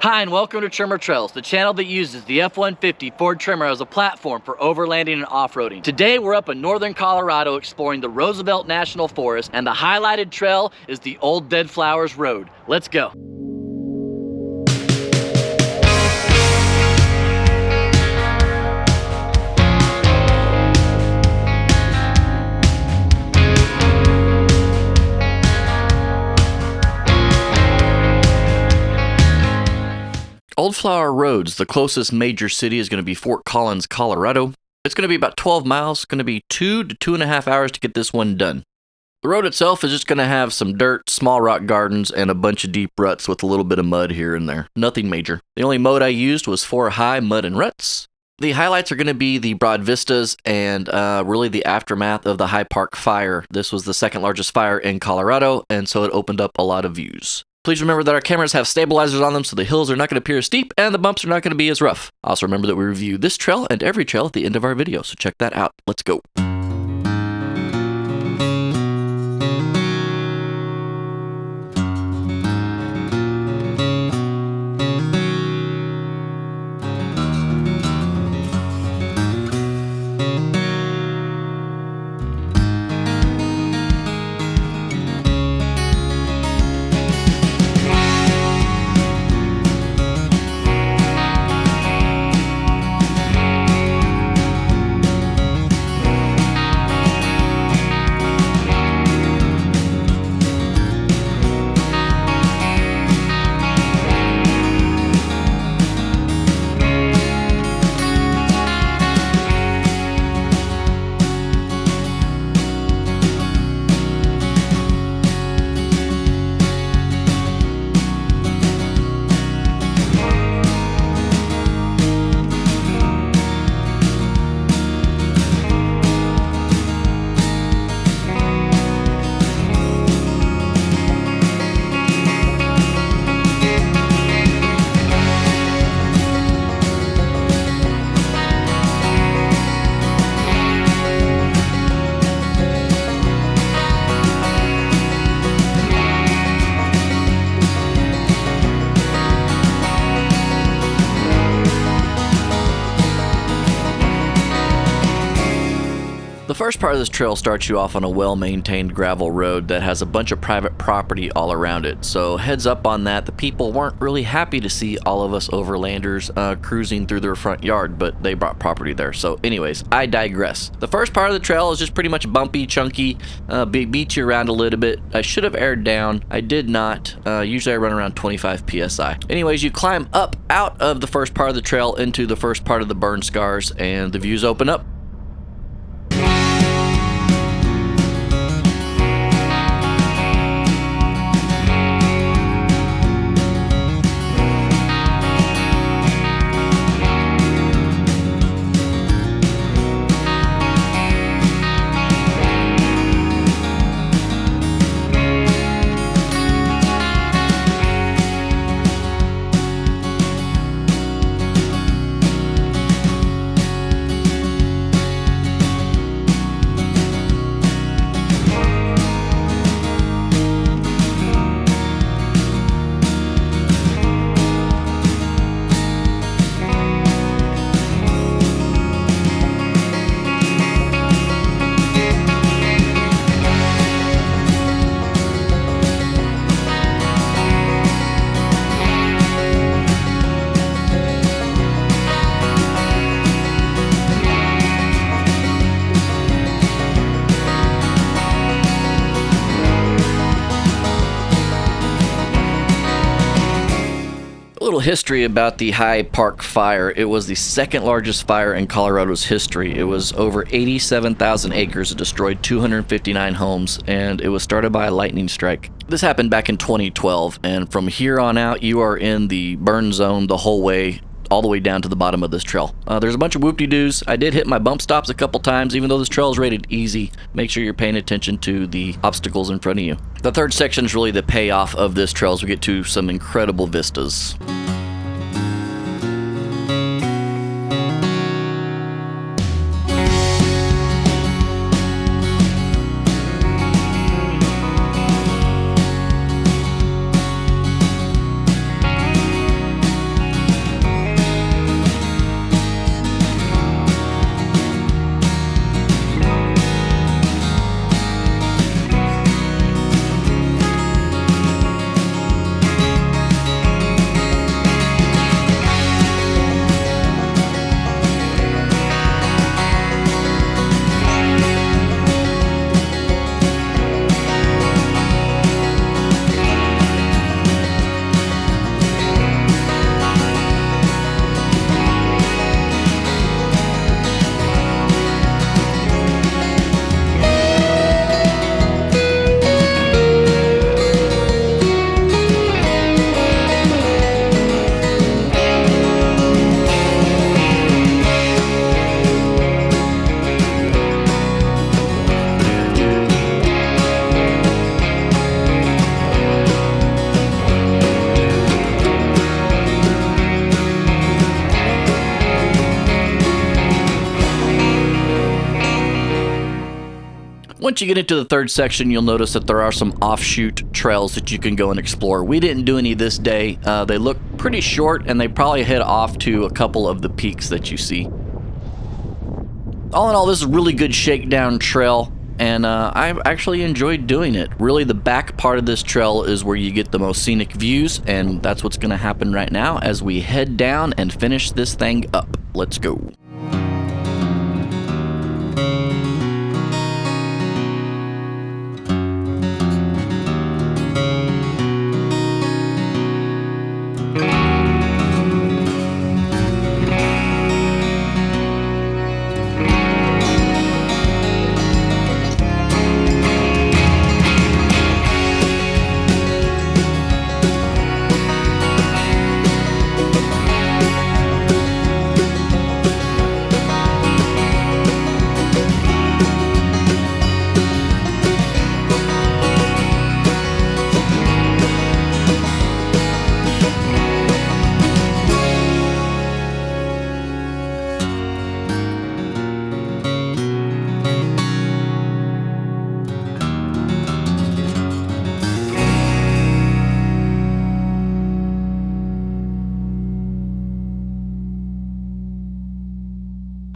Hi and welcome to Tremor Trails, the channel that uses the F150 Ford Tremor as a platform for overlanding and off-roading. Today we're up in northern Colorado exploring the Roosevelt National Forest, and the highlighted trail is the Old Dead Flowers Road. Let's go. Old Flower Roads, the closest major city is going to be Fort Collins, Colorado. It's going to be about 12 miles, going to be 2 to 2.5 hours to get this one done. The road itself is just going to have some dirt, small rock gardens, and a bunch of deep ruts with a little bit of mud here and there. Nothing major. The only mode I used was 4-high mud and ruts. The highlights are going to be the broad vistas and really the aftermath of the High Park fire. This was the second largest fire in Colorado, and so it opened up a lot of views. Please remember that our cameras have stabilizers on them, so the hills are not going to appear as steep and the bumps are not going to be as rough. Also remember that we review this trail and every trail at the end of our video, so check that out. Let's go. The first part of this trail starts you off on a well-maintained gravel road that has a bunch of private property all around it. So heads up on that. The people weren't really happy to see all of us overlanders cruising through their front yard, but they brought property there. So anyways, I digress. The first part of the trail is just pretty much bumpy, chunky, beats you around a little bit. I should have aired down. I did not. Usually I run around 25 PSI. Anyways, you climb up out of the first part of the trail into the first part of the burn scars, and the views open up. Little history about the High Park fire. It was the second largest fire in Colorado's history. It was over 87,000 acres. It destroyed 259 homes, and it was started by a lightning strike. This happened back in 2012, and from here on out, you are in the burn zone the whole way, all the way down to the bottom of this trail. There's a bunch of whoop-de-doos. I did hit my bump stops a couple times, even though this trail is rated easy. Make sure you're paying attention to the obstacles in front of you. The third section is really the payoff of this trail as we get to some incredible vistas. Once you get into the third section, you'll notice that there are some offshoot trails that you can go and explore. We didn't do any this day. They look pretty short, and they probably head off to a couple of the peaks that you see. All in all, this is a really good shakedown trail, and I've actually enjoyed doing it. Really, the back part of this trail is where you get the most scenic views, and that's what's going to happen right now as we head down and finish this thing up. Let's go.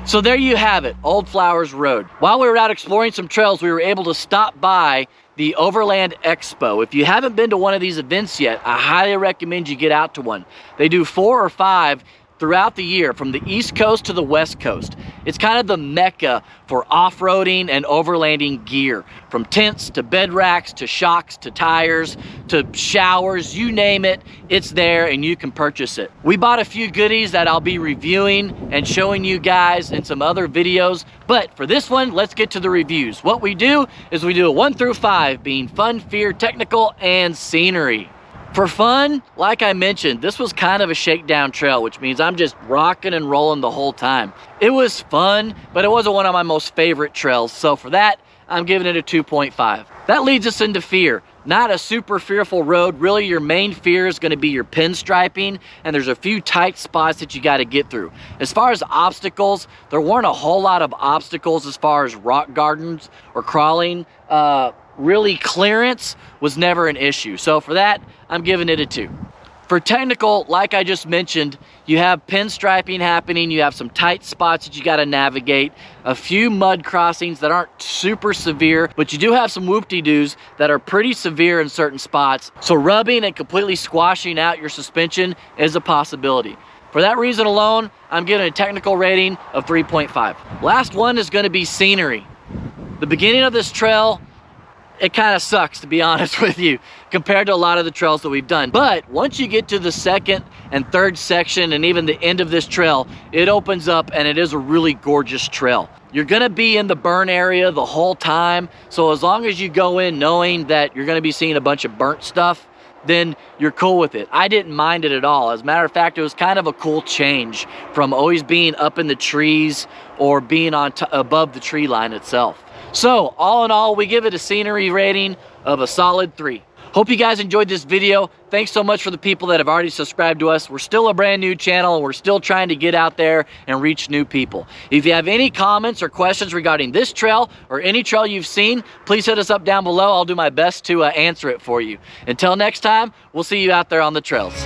So there you have it, Old Flowers Road. While we were out exploring some trails, we were able to stop by the Overland Expo. If you haven't been to one of these events yet, I highly recommend you get out to one. They do 4 or 5 throughout the year, from the East Coast to the West Coast. It's kind of the mecca for off-roading and overlanding gear, from tents to bed racks to shocks to tires to showers, you name it, it's there and you can purchase it. We bought a few goodies that I'll be reviewing and showing you guys in some other videos, but for this one, let's get to the reviews. What we do is we do a 1 through 5, being fun, fear, technical, and scenery. For fun, like I mentioned, this was kind of a shakedown trail, which means I'm just rocking and rolling the whole time. It was fun, but it wasn't one of my most favorite trails, so for that, I'm giving it a 2.5. That leads us into fear. Not a super fearful road. Really, your main fear is going to be your pinstriping, and there's a few tight spots that you got to get through. As far as obstacles, there weren't a whole lot of obstacles as far as rock gardens or crawling. Really, clearance was never an issue. So for that, I'm giving it a 2. For technical, like I just mentioned, you have pinstriping happening, you have some tight spots that you got to navigate, a few mud crossings that aren't super severe, but you do have some whoop-de-doos that are pretty severe in certain spots. So rubbing and completely squashing out your suspension is a possibility. For that reason alone, I'm giving a technical rating of 3.5. Last one is going to be scenery. The beginning of this trail, it kind of sucks, to be honest with you, compared to a lot of the trails that we've done. But once you get to the second and third section and even the end of this trail, it opens up and it is a really gorgeous trail. You're gonna be in the burn area the whole time, so as long as you go in knowing that you're gonna be seeing a bunch of burnt stuff, then you're cool with it. I didn't mind it at all. As a matter of fact, it was kind of a cool change from always being up in the trees or being on above the tree line itself. So all in all, we give it a scenery rating of a solid 3. Hope you guys enjoyed this video. Thanks so much for the people that have already subscribed to us. We're still a brand new channel and we're still trying to get out there and reach new people. If you have any comments or questions regarding this trail or any trail you've seen, please hit us up down below. I'll do my best to answer it for you. Until next time, we'll see you out there on the trails.